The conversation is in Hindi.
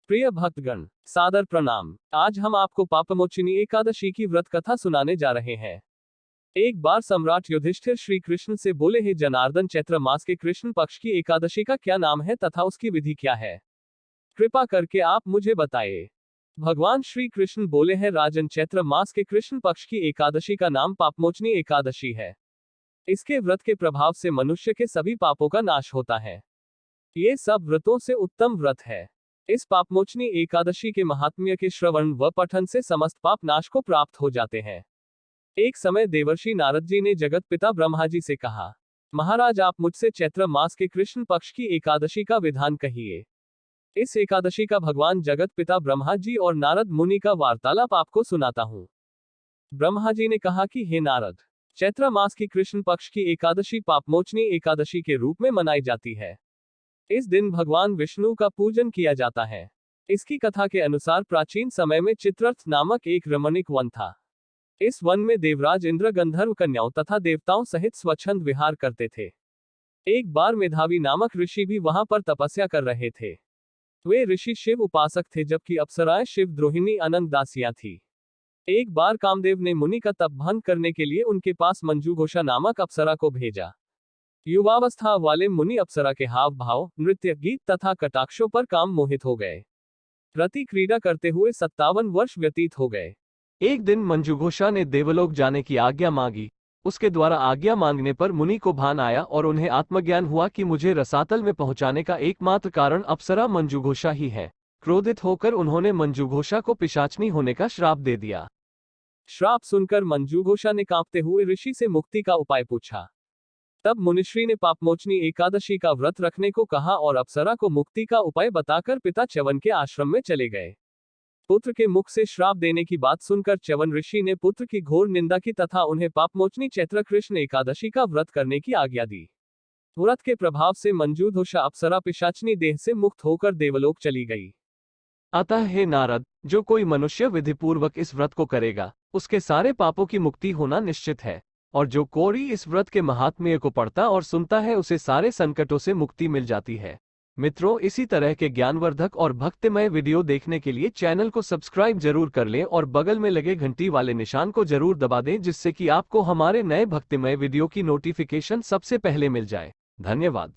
प्रिय भक्तगण, सादर प्रणाम। आज हम आपको पापमोचिनी एकादशी की व्रत कथा सुनाने जा रहे हैं। एक बार सम्राट युधिष्ठिर श्री कृष्ण से बोले, हे जनार्दन, चैत्र मास के कृष्ण पक्ष की एकादशी का क्या नाम है तथा उसकी विधि क्या है? कृपा करके आप मुझे बताइए। भगवान श्री कृष्ण बोले हैं, राजन, चैत्र मास के कृष्ण पक्ष की एकादशी का नाम पापमोचनी एकादशी है। इसके व्रत के प्रभाव से मनुष्य के सभी पापों का नाश होता है। ये सब व्रतों से उत्तम व्रत है। इस पापमोचनी एकादशी के महात्म्य के श्रवण व पठन से समस्त पाप नाश को प्राप्त हो जाते हैं। एक समय देवर्षि नारद जी ने जगत पिता ब्रह्मा जी से कहा, महाराज, आप मुझसे चैत्र मास के कृष्ण पक्ष की एकादशी का विधान कहिए। इस एकादशी का भगवान जगत पिता ब्रह्मा जी और नारद मुनि का वार्तालाप आपको सुनाता हूँ। ब्रह्मा जी ने कहा कि हे नारद, चैत्र मास की कृष्ण पक्ष की एकादशी पापमोचनी एकादशी के रूप में मनाई जाती है। इस दिन भगवान विष्णु का पूजन किया जाता है। इसकी कथा के अनुसार प्राचीन समय में चित्ररथ नामक एक रमणीक वन था। इस वन में देवराज इंद्र गंधर्व कन्याओं तथा देवताओं सहित स्वच्छंद विहार करते थे। एक बार मेधावी नामक ऋषि भी वहां पर तपस्या कर रहे थे। वे ऋषि शिव उपासक थे, जबकि अप्सराएं शिव द्रोहिणी अनंत दासियां थी। एक बार कामदेव ने मुनि का तप भंग करने के लिए उनके पास मंजूघोषा नामक अप्सरा को भेजा। युवावस्था वाले मुनि अप्सरा के हाव भाव, नृत्य, गीत तथा कटाक्षों पर काम मोहित हो गए। रति क्रीड़ा करते हुए 57 वर्ष व्यतीत हो गए। एक दिन मंजूघोषा ने देवलोक जाने की आज्ञा मांगी। उसके द्वारा आज्ञा मांगने पर मुनि को भान आया और उन्हें आत्मज्ञान हुआ कि मुझे रसातल में पहुंचाने का एकमात्र कारण अप्सरा मंजूघोषा ही है। क्रोधित होकर उन्होंने मंजूघोषा को पिशाचनी होने का श्राप दे दिया। श्राप सुनकर मंजूघोषा ने कांपते हुए ऋषि से मुक्ति का उपाय पूछा। तब मुनिश्री ने पापमोचनी एकादशी का व्रत रखने को कहा और अप्सरा को मुक्ति का उपाय बताकर पिता च्यवन के आश्रम में चले गए। पुत्र के मुख से श्राप देने की बात सुनकर च्यवन ऋषि ने पुत्र की घोर निंदा की तथा उन्हें पापमोचनी चैत्र कृष्ण एकादशी का व्रत करने की आज्ञा दी। व्रत के प्रभाव से मंजूघोषा अप्सरा पिशाचनी देह से मुक्त होकर देवलोक चली गई। अतः हे नारद, जो कोई मनुष्य विधिपूर्वक इस व्रत को करेगा, उसके सारे पापों की मुक्ति होना निश्चित है। और जो कोई इस व्रत के महात्म्य को पढ़ता और सुनता है, उसे सारे संकटों से मुक्ति मिल जाती है। मित्रों, इसी तरह के ज्ञानवर्धक और भक्तिमय वीडियो देखने के लिए चैनल को सब्सक्राइब जरूर कर लें और बगल में लगे घंटी वाले निशान को जरूर दबा दें, जिससे कि आपको हमारे नए भक्तिमय वीडियो की नोटिफिकेशन सबसे पहले मिल जाए। धन्यवाद।